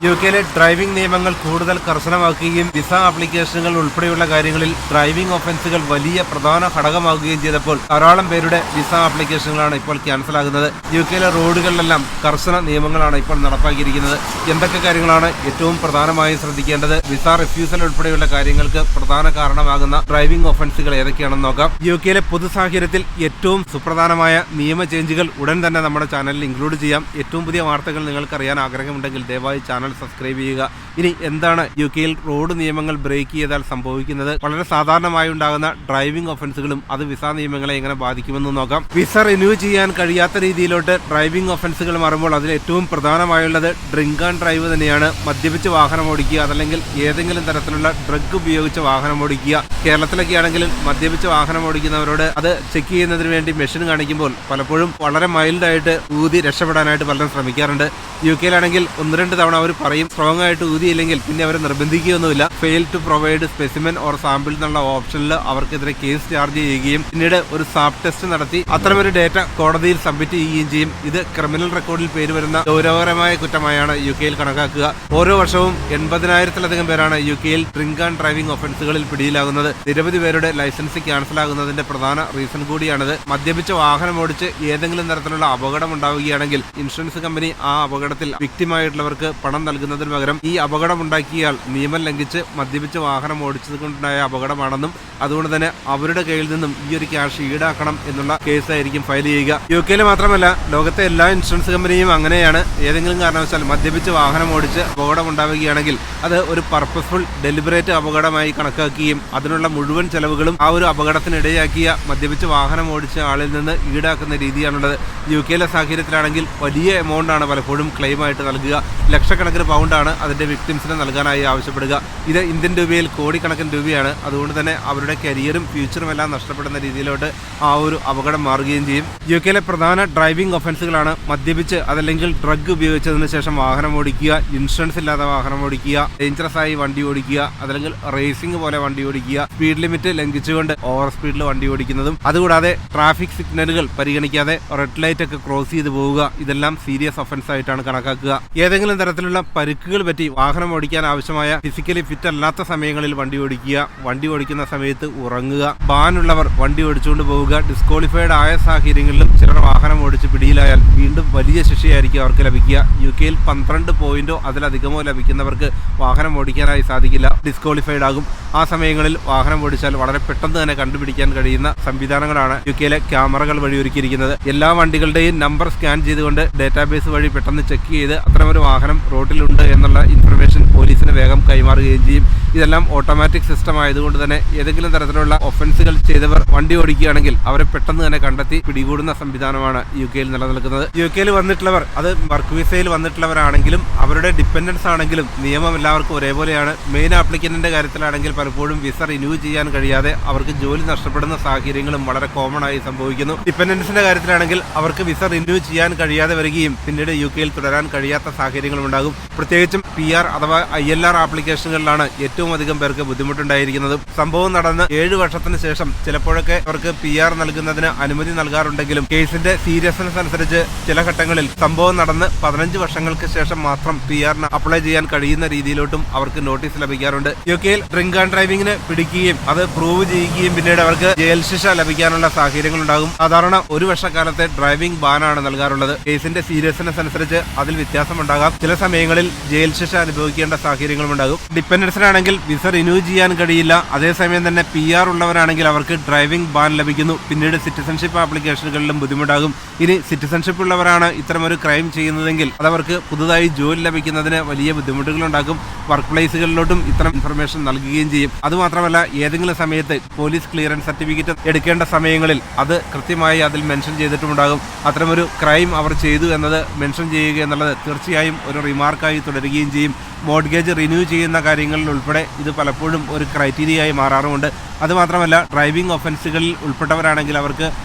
യുകെയിലെ driving നിയമങ്ങൾ കൂടുതൽ കർശനമാക്കുകയും visa ആപ്ലിക്കേഷനുകൾ ഉൾപ്പെടെയുള്ള കാര്യങ്ങളിൽ ഡ്രൈവിംഗ് ഒഫൻസുകൾ വലിയ പ്രധാന ഘടകമാകുകയും ചെയ്തപ്പോൾ ധാരാളം പേരുടെ വിസ ആപ്ലിക്കേഷനുകളാണ് ഇപ്പോൾ ക്യാൻസലാകുന്നത്. യുകെയിലെ റോഡുകളിലെല്ലാം കർശന നിയമങ്ങളാണ് ഇപ്പോൾ നടപ്പാക്കിയിരിക്കുന്നത്. എന്തൊക്കെ കാര്യങ്ങളാണ് ഏറ്റവും പ്രധാനമായും ശ്രദ്ധിക്കേണ്ടത്, വിസ റിഫ്യൂസൽ ഉൾപ്പെടെയുള്ള കാര്യങ്ങൾക്ക് പ്രധാന കാരണമാകുന്ന ഡ്രൈവിംഗ് ഒഫൻസുകൾ ഏതൊക്കെയാണെന്ന് നോക്കാം. യുകെയിലെ പൊതു സാഹചര്യത്തിൽ ഏറ്റവും സുപ്രധാനമായ നിയമ ചേഞ്ചുകൾ ഉടൻ തന്നെ നമ്മുടെ ചാനലിൽ ഇൻക്ലൂഡ് ചെയ്യാം. ഏറ്റവും പുതിയ വാർത്തകൾ നിങ്ങൾക്ക് അറിയാൻ ആഗ്രഹമുണ്ടെങ്കിൽ ദയവായി ചാനൽ സബ്സ്ക്രൈബ് ചെയ്യുക. ഇനി എന്താണ് യുകെയിൽ റോഡ് നിയമങ്ങൾ ബ്രേക്ക് ചെയ്താൽ സംഭവിക്കുന്നത്, വളരെ സാധാരണമായി ഉണ്ടാകുന്ന ഡ്രൈവിംഗ് ഒഫൻസുകളും അത് വിസ നിയമങ്ങളെ എങ്ങനെ ബാധിക്കുമെന്ന് നോക്കാം. വിസ റിന്യൂ ചെയ്യാൻ കഴിയാത്ത രീതിയിലോട്ട് ഡ്രൈവിംഗ് ഒഫൻസുകൾ മാറുമ്പോൾ അതിൽ ഏറ്റവും പ്രധാനമായുള്ളത് ഡ്രിങ്ക് ആൻഡ് ഡ്രൈവ് തന്നെയാണ്. മദ്യപിച്ച് വാഹനം ഓടിക്കുക, അതല്ലെങ്കിൽ ഏതെങ്കിലും തരത്തിലുള്ള ഡ്രഗ് ഉപയോഗിച്ച് വാഹനം ഓടിക്കുക. കേരളത്തിലൊക്കെ ആണെങ്കിൽ മദ്യപിച്ച് വാഹനം ഓടിക്കുന്നവരോട് അത് ചെക്ക് ചെയ്യുന്നതിന് വേണ്ടി മെഷീൻ കാണിക്കുമ്പോൾ പലപ്പോഴും വളരെ മൈൽഡായിട്ട് ഊതി രക്ഷപ്പെടാനായിട്ട് പലരും ശ്രമിക്കാറുണ്ട്. യുകെയിലാണെങ്കിൽ 1-2 തവണ അവർ പറയും, സ്ട്രോങ് ആയിട്ട് ഊതിയില്ലെങ്കിൽ പിന്നെ അവർ നിർബന്ധിക്കുകയൊന്നുമില്ല. Fail to provide specimen or sample എന്നുള്ള ഓപ്ഷനിൽ അവർക്കെതിരെ കേസ് ചാർജ് ചെയ്യുകയും പിന്നീട് ഒരു സാബ് ടെസ്റ്റ് നടത്തി അത്തരമൊരു ഡേറ്റ കോടതിയിൽ സബ്മിറ്റ് ചെയ്യുകയും ചെയ്യും. ഇത് ക്രിമിനൽ റെക്കോർഡിൽ പേര് വരുന്ന ഗൗരവകരമായ കുറ്റമായാണ് യുകെയിൽ കണക്കാക്കുക. ഓരോ വർഷവും 80,000-ലധികം പേരാണ് യുകെയിൽ ഡ്രിങ്ക് ആൻഡ് ഡ്രൈവിംഗ് ഒഫൻസുകളിൽ പിടിയിലാകുന്നത്. നിരവധി പേരുടെ ലൈസൻസ് ക്യാൻസലാകുന്നതിന്റെ പ്രധാന റീസൺ കൂടിയാണിത്. മദ്യപിച്ച് വാഹനം ഓടിച്ച് ഏതെങ്കിലും തരത്തിലുള്ള അപകടം ഉണ്ടാവുകയാണെങ്കിൽ ഇൻഷുറൻസ് കമ്പനി ആ അപകടത്തിൽ വിക്ടിമായിട്ടുള്ളവർക്ക് പണം നൽകുന്നതിന് പകരം ഈ അപകടമുണ്ടാക്കിയാൽ നിയമം ലംഘിച്ച് മദ്യപിച്ച് വാഹനം ഓടിച്ചത് കൊണ്ടുണ്ടായ അപകടമാണെന്നും അതുകൊണ്ട് തന്നെ അവരുടെ കയ്യിൽ നിന്നും ഈ ഒരു ക്യാഷ് ഈടാക്കണം എന്നുള്ള കേസായിരിക്കും ഫയൽ ചെയ്യുക. യുകെയിൽ മാത്രമല്ല, ലോകത്തെ എല്ലാ ഇൻഷുറൻസ് കമ്പനിയും അങ്ങനെയാണ്. ഏതെങ്കിലും കാരണവശാൽ മദ്യപിച്ച് വാഹനം ഓടിച്ച് അപകടം ഉണ്ടാവുകയാണെങ്കിൽ അത് ഒരു പർപ്പസ്ഫുൾ ഡെലിബറേറ്റ് അപകടമായി കണക്കാക്കുകയും അതിനുള്ള മുഴുവൻ ചെലവുകളും ആ ഒരു അപകടത്തിനിടയാക്കിയ മദ്യപിച്ച് വാഹനം ഓടിച്ച ആളിൽ നിന്ന് ഈടാക്കുന്ന രീതിയാണുള്ളത്. യുകെയിലെ സാഹചര്യത്തിലാണെങ്കിൽ വലിയ എമൗണ്ട് ആണ് പലപ്പോഴും ക്ലെയിമായിട്ട് നൽകുക. ലക്ഷക്കണക്കിന് പൗണ്ടാണ് അതിന്റെ വിക്ടിംസിന് നൽകാനായി ആവശ്യപ്പെടുക. ഇത് ഇന്ത്യൻ രൂപയിൽ കോടിക്കണക്കിന് രൂപയാണ്. അതുകൊണ്ട് തന്നെ അവരുടെ കരിയറും ഫ്യൂച്ചറും എല്ലാം നഷ്ടപ്പെടുന്ന രീതിയിലോട്ട് ആ ഒരു അപകടം മാറുകയും ചെയ്യും. യുകെയിലെ പ്രധാന ഡ്രൈവിംഗ് ഒഫൻസുകളാണ് മദ്യപിച്ച് അതല്ലെങ്കിൽ ഡ്രഗ് ഉപയോഗിച്ചതിന് ശേഷം വാഹനം ഓടിക്കുക, ഇൻഷുറൻസ് ഇല്ലാതെ വാഹനം ഓടിക്കുക, ഡേഞ്ചറസ് ആയി വണ്ടി ഓടിക്കുക, അതല്ലെങ്കിൽ റേസിംഗ് പോലെ വണ്ടി ഓടിക്കുക, സ്പീഡ് ലിമിറ്റ് ലംഘിച്ചുകൊണ്ട് ഓവർ സ്പീഡിൽ വണ്ടി ഓടിക്കുന്നതും, അതുകൂടാതെ ട്രാഫിക് സിഗ്നലുകൾ പരിഗണിക്കാതെ റെഡ് ലൈറ്റ് ഒക്കെ ക്രോസ് ചെയ്ത് പോവുക, ഇതെല്ലാം സീരിയസ് ഒഫൻസ് ആയിട്ടാണ് കണക്കാക്കുക. ഏതെങ്കിലും തരത്തിലുള്ള പരിക്കുകൾ പറ്റി വാഹനം ഓടിക്കാൻ ആവശ്യമായ ഫിസിക്കലി ഫിറ്റ് അല്ലാത്ത സമയങ്ങളിൽ വണ്ടി ഓടിക്കുക, വണ്ടി ഓടിക്കുന്ന സമയത്ത് ഉറങ്ങുക, ബാനുള്ളവർ വണ്ടി ഓടിച്ചുകൊണ്ട് പോവുക, ഡിസ്ക്വാളിഫൈഡ് ആയ സാഹചര്യങ്ങളിലും ചിലർ വാഹനം ഓടിച്ച് പിടിയിലായാൽ വീണ്ടും വലിയ ശിക്ഷയായിരിക്കും അവർക്ക് ലഭിക്കുക. യുകെയിൽ 12 പോയിന്റോ അതിലധികമോ ലഭിക്കുന്നവർക്ക് വാഹനം ഓടിക്കാനായി സാധിക്കില്ല, ഡിസ്ക്വാളിഫൈഡ് ആകും. ആ സമയങ്ങളിൽ വാഹനം ഓടിച്ചാൽ വളരെ പെട്ടെന്ന് തന്നെ കണ്ടുപിടിക്കാൻ കഴിയുന്ന സംവിധാനങ്ങളാണ് യുകെയിലെ ക്യാമറകൾ വഴി ഒരുക്കിയിരിക്കുന്നത്. എല്ലാ വണ്ടികളുടെയും നമ്പർ സ്കാൻ ചെയ്തുകൊണ്ട് ഡേറ്റാബേസ് വഴി പെട്ടെന്ന് ചെക്ക് ചെയ്ത് അത്തരമൊരു വാഹനം റോഡിലുണ്ട് എന്നുള്ള ഇൻഫർമേഷൻ പോലീസിന് വേഗം കൈമാറുകയും ചെയ്യും. ഇതെല്ലാം ഓട്ടോമാറ്റിക് സിസ്റ്റം ആയതുകൊണ്ട് തന്നെ ഏതെങ്കിലും തരത്തിലുള്ള ഒഫൻസുകൾ ചെയ്തവർ വണ്ടി ഓടിക്കുകയാണെങ്കിൽ അവരെ പെട്ടെന്ന് തന്നെ കണ്ടെത്തി പിടികൂടുന്ന സംവിധാനമാണ് യുകെയിൽ നിലനിൽക്കുന്നത്. യുകെയിൽ വന്നിട്ടുള്ളവർ, അത് വർക്ക് വിസയിൽ വന്നിട്ടുള്ളവരാണെങ്കിലും അവരുടെ ഡിപ്പെൻഡൻസ് ആണെങ്കിലും നിയമം എല്ലാവർക്കും ഒരേപോലെയാണ്. മെയിൻ ആപ്ലിക്കന്റിന്റെ കാര്യത്തിലാണെങ്കിൽ പലപ്പോഴും വിസ റിന്യൂ ചെയ്യാൻ കഴിയാതെ അവർക്ക് ജോലി നഷ്ടപ്പെടുന്ന സാഹചര്യങ്ങളും വളരെ കോമൺ ആയി സംഭവിക്കുന്നു. ഡിപ്പെൻഡൻസിന്റെ കാര്യത്തിലാണെങ്കിൽ അവർക്ക് വിസ റിന്യൂ ചെയ്യാൻ കഴിയാതെ വരികയും പിന്നീട് യുകെയിൽ തുടരാൻ കഴിയാത്ത സാഹചര്യങ്ങളും ഉണ്ടാകും. പ്രത്യേകിച്ചും PR അഥവാ ILR ആപ്ലിക്കേഷനുകളിലാണ് ഏറ്റവും അധികം പേർക്ക് ബുദ്ധിമുട്ടുണ്ടായിരിക്കുന്നത്. സംഭവം നടന്ന് 7 വർഷത്തിന് ശേഷം ചിലപ്പോഴൊക്കെ അവർക്ക് PR നൽകുന്നതിന് അനുമതി നൽകാറുണ്ടെങ്കിലും കേസിന്റെ സീരിയസ്നെസ് അനുസരിച്ച് ചില ഘട്ടങ്ങളിൽ സംഭവം നടന്ന് 15 വർഷങ്ങൾക്ക് ശേഷം മാത്രം PRന് അപ്ലൈ ചെയ്യാൻ കഴിയുന്ന രീതിയിലോട്ടും അവർക്ക് നോട്ടീസ് ലഭിക്കാറുണ്ട്. യുകെയിൽ ഡ്രിങ്ക് ആൻഡ് ഡ്രൈവിംഗിന് പിടിക്കുകയും അത് പ്രൂവ് ചെയ്യുകയും പിന്നീട് അവർക്ക് ജയിൽ ശിക്ഷ ലഭിക്കാനുള്ള സാഹചര്യങ്ങൾ ഉണ്ടാകും. സാധാരണ 1 വർഷക്കാലത്തെ ഡ്രൈവിംഗ് ബാനാണ് നൽകാറുള്ളത്. കേസിന്റെ സീരിയസ്നെസ് അനുസരിച്ച് അതിൽ വ്യത്യാസമുണ്ടാകാം. ചില സമയങ്ങളിൽ ജയിൽ ശിക്ഷ അനുഭവിക്കേണ്ട സാഹചര്യങ്ങളും ഉണ്ടാകും. ഡിപ്പെൻഡൻസിനാണെങ്കിൽ വിസ റിന്യൂ ചെയ്യാൻ കഴിയില്ല. അതേസമയം തന്നെ PR ഉള്ളവരാണെങ്കിൽ അവർക്ക് ഡ്രൈവിംഗ് ബാൻ ലഭിക്കുന്നു. പിന്നീട് സിറ്റിസൺഷിപ്പ് ആപ്ലിക്കേഷനുകളിലും ബുദ്ധിമുട്ടാകും. ഇനി സിറ്റിസൺഷിപ്പ് ഉള്ളവരാണ് ഇത്തരമൊരു ക്രൈം ചെയ്യുന്നതെങ്കിൽ അതവർക്ക് പുതുതായി ജോലി ലഭിക്കുന്നതിന് വലിയ ബുദ്ധിമുട്ടുകളുണ്ടാകും. വർക്ക് പ്ലേസുകളിലോട്ടും ഇത്തരം ഇൻഫർമേഷൻ നൽകുകയും ചെയ്യും. അതുമാത്രമല്ല, ഏതെങ്കിലും സമയത്ത് പോലീസ് ക്ലിയറൻസ് സർട്ടിഫിക്കറ്റ് എടുക്കേണ്ട സമയങ്ങളിൽ അത് കൃത്യമായി അതിൽ മെൻഷൻ ചെയ്തിട്ടുമുണ്ടാകും. അത്തരമൊരു ക്രൈം അവർ ചെയ്തു എന്നത് മെൻഷൻ ചെയ്യുക എന്നുള്ളത് തീർച്ചയായും ഒരു റിമാർക്കായി തുടരുകയും ചെയ്യും. മോഡ്ഗേജ് റിന്യൂ ചെയ്യുന്ന കാര്യങ്ങളിൽ ഉൾപ്പെടെ ഇത് പലപ്പോഴും ഒരു ക്രൈറ്റീരിയയായി മാറാറുമുണ്ട്. അതുമാത്രമല്ല, ഡ്രൈവിംഗ് ഒഫൻസുകളിൽ ഉൾപ്പെട്ടവരാണെങ്കിൽ അവർക്ക്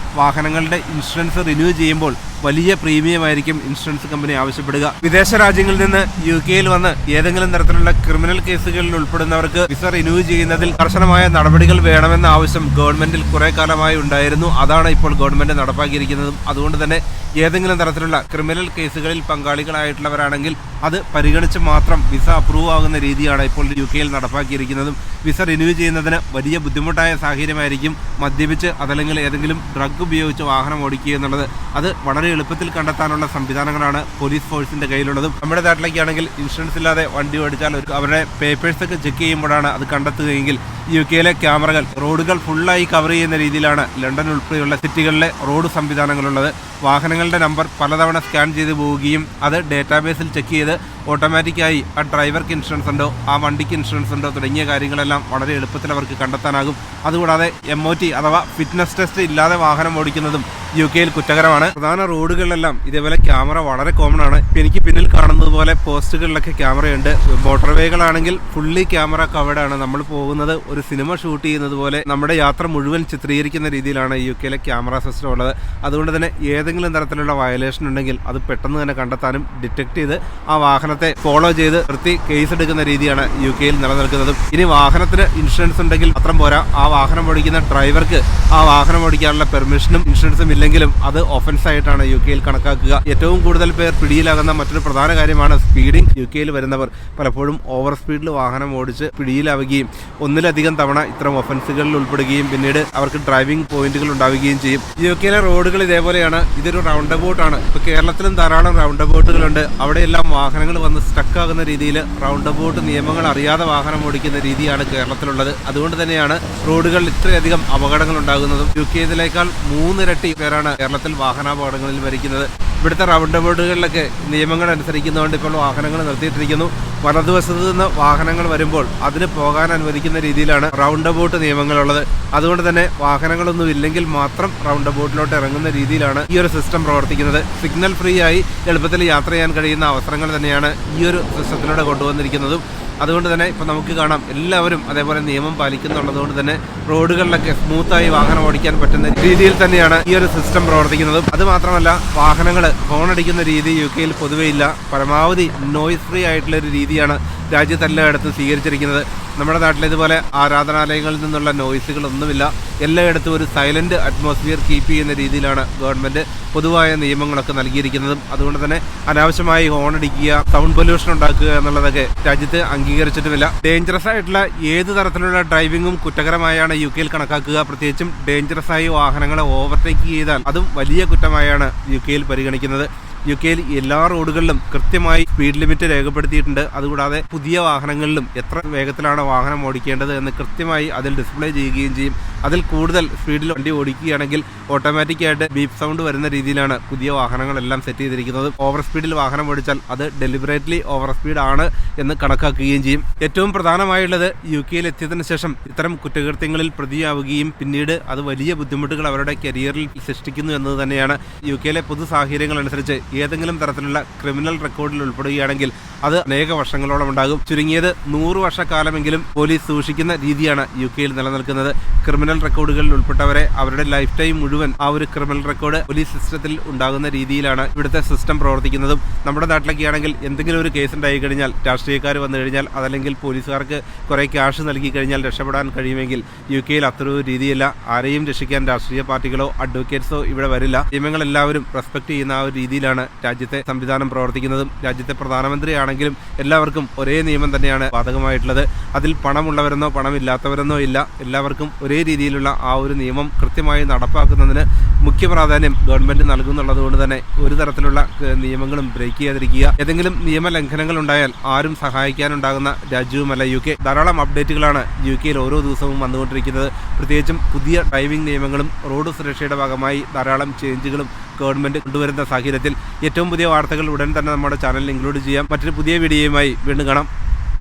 വാഹനങ്ങളുടെ ഇൻഷുറൻസ് റിന്യൂ ചെയ്യുമ്പോൾ വലിയ പ്രീമിയം ആയിരിക്കും ഇൻഷുറൻസ് കമ്പനി ആവശ്യപ്പെടുക. വിദേശ രാജ്യങ്ങളിൽ നിന്ന് UK-യിൽ വന്ന് ഏതെങ്കിലും തരത്തിലുള്ള ക്രിമിനൽ കേസുകളിൽ ഉൾപ്പെടുന്നവർക്ക് വിസ റിന്യൂ ചെയ്യുന്നതിൽ കർശനമായ നടപടികൾ വേണമെന്ന ആവശ്യം ഗവൺമെന്റിൽ കുറെ കാലമായി ഉണ്ടായിരുന്നു. അതാണ് ഇപ്പോൾ ഗവൺമെന്റ് നടപ്പാക്കിയിരിക്കുന്നതും. അതുകൊണ്ട് തന്നെ ഏതെങ്കിലും തരത്തിലുള്ള ക്രിമിനൽ കേസുകളിൽ പങ്കാളികളായിട്ടുള്ളവരാണെങ്കിൽ അത് പരിഗണിച്ച് മാത്രം വിസ അപ്രൂവ് ആകുന്ന രീതിയാണ് ഇപ്പോൾ UK-യിൽ നടപ്പാക്കിയിരിക്കുന്നതും. വിസ റിന്യൂ ചെയ്യുന്നതിന് വലിയ ബുദ്ധിമുട്ടായ സാഹചര്യമായിരിക്കും മദ്യപിച്ച് അതല്ലെങ്കിൽ ഏതെങ്കിലും ഡ്രഗ് ഉപയോഗിച്ച് വാഹനം ഓടിക്കുക എന്നുള്ളത്. അത് വളരെ എളുപ്പത്തിൽ കണ്ടെത്താനുള്ള സംവിധാനങ്ങളാണ് പോലീസ് ഫോഴ്സിന്റെ കയ്യിലുള്ളതും. നമ്മുടെ നാട്ടിലേക്കാണെങ്കിൽ ഇൻഷുറൻസ് ഇല്ലാതെ വണ്ടി ഓടിച്ചാൽ അവരുടെ പേപ്പേഴ്സൊക്കെ ചെക്ക് ചെയ്യുമ്പോഴാണ് അത് കണ്ടെത്തുകയെങ്കിൽ UK-യിലെ ക്യാമറകൾ റോഡുകൾ ഫുള്ളായി കവർ ചെയ്യുന്ന രീതിയിലാണ് ലണ്ടൻ ഉൾപ്പെടെയുള്ള സിറ്റികളിലെ റോഡ് സംവിധാനങ്ങളുള്ളത്. വാഹനങ്ങളുടെ നമ്പർ പലതവണ സ്കാൻ ചെയ്ത് പോവുകയും അത് ഡേറ്റാബേസിൽ ചെക്ക് ചെയ്ത് ഓട്ടോമാറ്റിക്കായി ആ ഡ്രൈവർക്ക് ഇൻഷുറൻസ് ഉണ്ടോ, ആ വണ്ടിക്ക് ഇൻഷുറൻസ് ഉണ്ടോ തുടങ്ങിയ കാര്യങ്ങളെല്ലാം വളരെ എളുപ്പത്തിൽ അവർക്ക് കണ്ടെത്താനാകും. അതുകൂടാതെ MOT അഥവാ ഫിറ്റ്നസ് ടെസ്റ്റ് ഇല്ലാതെ വാഹനം ഓടിക്കുന്നതും UK-യിൽ കുറ്റകരമാണ്. പ്രധാന റോഡുകളിലെല്ലാം ഇതേപോലെ ക്യാമറ വളരെ കോമൺ ആണ്. ഇപ്പം എനിക്ക് പിന്നിൽ കാണുന്നത് പോലെ പോസ്റ്റുകളിലൊക്കെ ക്യാമറയുണ്ട്. മോട്ടോർവേകളാണെങ്കിൽ ഫുള്ളി ക്യാമറ കവേർഡ് ആണ്. നമ്മൾ പോകുന്നത് ഒരു സിനിമ ഷൂട്ട് ചെയ്യുന്നത് പോലെ നമ്മുടെ യാത്ര മുഴുവൻ ചിത്രീകരിക്കുന്ന രീതിയിലാണ് UK-യിലെ ക്യാമറ സിസ്റ്റം ഉള്ളത്. അതുകൊണ്ട് തന്നെ ഏതെങ്കിലും തരത്തിലുള്ള വയലേഷൻ ഉണ്ടെങ്കിൽ അത് പെട്ടെന്ന് തന്നെ കണ്ടെത്താനും ഡിറ്റക്ട് ചെയ്ത് ആ വാഹനത്തെ ഫോളോ ചെയ്ത് നിർത്തി കേസ് എടുക്കുന്ന രീതിയാണ് UK-യിൽ നിലനിൽക്കുന്നതും. ഇനി വാഹനത്തിന് ഇൻഷുറൻസ് ഉണ്ടെങ്കിൽ മാത്രം പോരാ, ആ വാഹനം ഓടിക്കുന്ന ഡ്രൈവർക്ക് ആ വാഹനം ഓടിക്കാനുള്ള പെർമിഷനും ഇൻഷുറൻസും ഇല്ലെങ്കിലും അത് ഒഫൻസ് ആയിട്ടാണ് UK-യിൽ കണക്കാക്കുക. ഏറ്റവും കൂടുതൽ പേർ പിടിയിലാകുന്ന മറ്റൊരു പ്രധാന കാര്യമാണ് സ്പീഡിംഗ്. UK-യിൽ വരുന്നവർ പലപ്പോഴും ഓവർ സ്പീഡിൽ വാഹനം ഓടിച്ച് പിടിയിലാവുകയും ഒന്നിലധികം തവണ ഇത്തരം ഒഫൻസുകളിൽ ഉൾപ്പെടുകയും പിന്നീട് അവർക്ക് ഡ്രൈവിംഗ് പോയിന്റുകൾ ഉണ്ടാവുകയും ചെയ്യും. UK-യിലെ റോഡുകൾ ഇതേപോലെയാണ്. ഇതൊരു റൗണ്ട് അബൌട്ട് ആണ്. ഇപ്പോൾ കേരളത്തിലും ധാരാളം റൗണ്ട് അബൌട്ടുകളുണ്ട്. അവിടെയെല്ലാം വാഹനങ്ങൾ വന്ന് സ്റ്റക്ക് ആകുന്ന രീതിയിൽ റൗണ്ട് അബൌട്ട് നിയമങ്ങൾ അറിയാതെ വാഹനം ഓടിക്കുന്ന രീതിയാണ് കേരളത്തിലുള്ളത്. അതുകൊണ്ട് തന്നെയാണ് റോഡുകളിൽ ഇത്രയധികം അപകടങ്ങൾ ഉണ്ടാകുന്നതും. UK-യിലേക്കാൾ 3 ഇരട്ടി പേരാണ് കേരളത്തിൽ വാഹനാപകടങ്ങളിൽ മരിക്കുന്നത്. ഇവിടുത്തെ റൗണ്ട് അബൌട്ടുകളിലൊക്കെ നിയമങ്ങൾ അനുസരിക്കുന്നതുകൊണ്ട് ഇപ്പോൾ വാഹനങ്ങൾ നിർത്തിയിട്ടിരിക്കുന്നു. വലതുവശത്ത് നിന്ന് വാഹനങ്ങൾ വരുമ്പോൾ അതിന് പോകാൻ അനുവദിക്കുന്ന രീതിയിലാണ് റൗണ്ട് അബൌട്ട് നിയമങ്ങളുള്ളത്. അതുകൊണ്ട് തന്നെ വാഹനങ്ങളൊന്നും ഇല്ലെങ്കിൽ മാത്രം റൗണ്ട് അബൌട്ടിലോട്ട് ഇറങ്ങുന്ന രീതിയിലാണ് ഈ ഒരു സിസ്റ്റം പ്രവർത്തിക്കുന്നത്. സിഗ്നൽ ഫ്രീ ആയി എളുപ്പത്തിൽ യാത്ര ചെയ്യാൻ കഴിയുന്ന അവസരങ്ങൾ തന്നെയാണ് ഈ ഒരു സിസ്റ്റത്തിലൂടെ കൊണ്ടുവന്നിരിക്കുന്നതും. അതുകൊണ്ട് തന്നെ ഇപ്പോൾ നമുക്ക് കാണാം എല്ലാവരും അതേപോലെ നിയമം പാലിക്കുന്നുള്ളതുകൊണ്ട് തന്നെ റോഡുകളിലൊക്കെ സ്മൂത്തായി വാഹനം ഓടിക്കാൻ പറ്റുന്ന രീതിയിൽ തന്നെയാണ് ഈ ഒരു സിസ്റ്റം പ്രവർത്തിക്കുന്നതും. അതുമാത്രമല്ല, വാഹനങ്ങൾ ഹോണടിക്കുന്ന രീതി UK-യിൽ പൊതുവെ ഇല്ല. പരമാവധി നോയ്സ് ഫ്രീ ആയിട്ടുള്ളൊരു രീതിയാണ് രാജ്യത്തെല്ലായിടത്തും സ്വീകരിച്ചിരിക്കുന്നത്. നമ്മുടെ നാട്ടിലേതുപോലെ ആരാധനാലയങ്ങളിൽ നിന്നുള്ള നോയ്സുകളൊന്നുമില്ല. എല്ലായിടത്തും ഒരു സൈലന്റ് അറ്റ്മോസ്ഫിയർ കീപ്പ് ചെയ്യുന്ന രീതിയിലാണ് ഗവൺമെന്റ് പൊതുവായ നിയമങ്ങളൊക്കെ നൽകിയിരിക്കുന്നതും. അതുകൊണ്ട് തന്നെ അനാവശ്യമായി ഹോണടിക്കുക, സൗണ്ട് പൊല്യൂഷൻ ഉണ്ടാക്കുക എന്നുള്ളതൊക്കെ രാജ്യത്ത് അംഗീകരിച്ചിട്ടുമില്ല. ഡേഞ്ചറസ് ആയിട്ടുള്ള ഏത് തരത്തിലുള്ള ഡ്രൈവിംഗും കുറ്റകരമായാണ് UK-യിൽ കണക്കാക്കുക. പ്രത്യേകിച്ചും ഡേഞ്ചറസ് ആയി വാഹനങ്ങളെ ഓവർടേക്ക് ചെയ്താൽ അതും വലിയ കുറ്റമായാണ് UK-യിൽ പരിഗണിക്കുന്നത്. UK-യിൽ എല്ലാ റോഡുകളിലും കൃത്യമായി സ്പീഡ് ലിമിറ്റ് രേഖപ്പെടുത്തിയിട്ടുണ്ട്. അതുകൂടാതെ പുതിയ വാഹനങ്ങളിലും എത്ര വേഗത്തിലാണ് വാഹനം ഓടിക്കേണ്ടത് എന്ന് കൃത്യമായി അതിൽ ഡിസ്പ്ലേ ചെയ്യുകയും ചെയ്യും. അതിൽ കൂടുതൽ സ്പീഡിൽ വണ്ടി ഓടിക്കുകയാണെങ്കിൽ ഓട്ടോമാറ്റിക്കായിട്ട് ബീപ്പ് സൗണ്ട് വരുന്ന രീതിയിലാണ് പുതിയ വാഹനങ്ങളെല്ലാം സെറ്റ് ചെയ്തിരിക്കുന്നത്. ഓവർ സ്പീഡിൽ വാഹനം ഓടിച്ചാൽ അത് ഡെലിബറേറ്റ്ലി ഓവർ സ്പീഡ് ആണ് എന്ന് കണക്കാക്കുകയും ചെയ്യും. ഏറ്റവും പ്രധാനമായുള്ളത് UK-യിൽ എത്തിയതിനു ശേഷം ഇത്തരം കുറ്റകൃത്യങ്ങളിൽ പ്രതിയാവുകയും പിന്നീട് അത് വലിയ ബുദ്ധിമുട്ടുകൾ അവരുടെ കരിയറിൽ സൃഷ്ടിക്കുന്നു എന്നത് തന്നെയാണ്. UK-യിലെ പൊതു സാഹചര്യങ്ങൾ അനുസരിച്ച് ഏതെങ്കിലും തരത്തിലുള്ള ക്രിമിനൽ റെക്കോർഡിൽ ഉൾപ്പെടുകയാണെങ്കിൽ അത് അനേക വർഷങ്ങളോളം ഉണ്ടാകും. ചുരുങ്ങിയത് 100 വർഷക്കാലമെങ്കിലും പോലീസ് സൂക്ഷിക്കുന്ന രീതിയാണ് UK-യിൽ നിലനിൽക്കുന്നത്. ക്രിമിനൽ റെക്കോർഡുകളിൽ ഉൾപ്പെട്ടവരെ അവരുടെ ലൈഫ് ടൈം മുഴുവൻ ആ ഒരു ക്രിമിനൽ റെക്കോർഡ് പോലീസ് സിസ്റ്റത്തിൽ ഉണ്ടാകുന്ന രീതിയിലാണ് ഇവിടുത്തെ സിസ്റ്റം പ്രവർത്തിക്കുന്നതും. നമ്മുടെ നാട്ടിലൊക്കെ ആണെങ്കിൽ എന്തെങ്കിലും ഒരു കേസ് ഉണ്ടായി കഴിഞ്ഞാൽ, രാഷ്ട്രീയക്കാർ വന്നു കഴിഞ്ഞാൽ, അതല്ലെങ്കിൽ പോലീസുകാർക്ക് കുറേ ക്യാഷ് നൽകി കഴിഞ്ഞാൽ രക്ഷപ്പെടാൻ കഴിയുമെങ്കിൽ UK-യിൽ അത്രയൊരു രീതിയില്ല. ആരെയും രക്ഷിക്കാൻ രാഷ്ട്രീയ പാർട്ടികളോ അഡ്വക്കേറ്റ്സോ ഇവിടെ വരില്ല. നിയമങ്ങളെല്ലാവരും റെസ്പെക്ട് ചെയ്യുന്ന ആ ഒരു രീതിയിലാണ് രാജ്യത്തെ സംവിധാനം പ്രവർത്തിക്കുന്നതും. രാജ്യത്തെ പ്രധാനമന്ത്രി ആണെങ്കിലും എല്ലാവർക്കും ഒരേ നിയമം തന്നെയാണ് ബാധകമായിട്ടുള്ളത്. അതിൽ പണമുള്ളവരെന്നോ പണമില്ലാത്തവരെന്നോ ഇല്ല. എല്ലാവർക്കും ഒരേ രീതിയിലുള്ള ആ ഒരു നിയമം കൃത്യമായി നടപ്പാക്കുന്നതിന് മുഖ്യ പ്രാധാന്യം ഗവൺമെന്റ് നൽകുന്നുള്ളത് കൊണ്ട് തന്നെ ഒരു തരത്തിലുള്ള നിയമങ്ങളും ബ്രേക്ക് ചെയ്യാതിരിക്കുക. ഏതെങ്കിലും നിയമലംഘനങ്ങൾ ഉണ്ടായാൽ ആരും സഹായിക്കാനുണ്ടാകുന്ന രാജ്യവുമല്ല UK. ധാരാളം അപ്ഡേറ്റുകളാണ് UK-യിൽ ഓരോ ദിവസവും വന്നുകൊണ്ടിരിക്കുന്നത്. പ്രത്യേകിച്ചും പുതിയ ഡ്രൈവിംഗ് നിയമങ്ങളും റോഡ് സുരക്ഷയുടെ ഭാഗമായി ധാരാളം ചേഞ്ചുകളും ഗവൺമെന്റ് കൊണ്ടുവരുന്ന സാഹചര്യത്തിൽ ഏറ്റവും പുതിയ വാർത്തകൾ ഉടൻ തന്നെ നമ്മുടെ ചാനലിൽ ഇൻക്ലൂഡ് ചെയ്യാം. മറ്റൊരു പുതിയ വീഡിയോയുമായി വീണ്ടും കാണാം.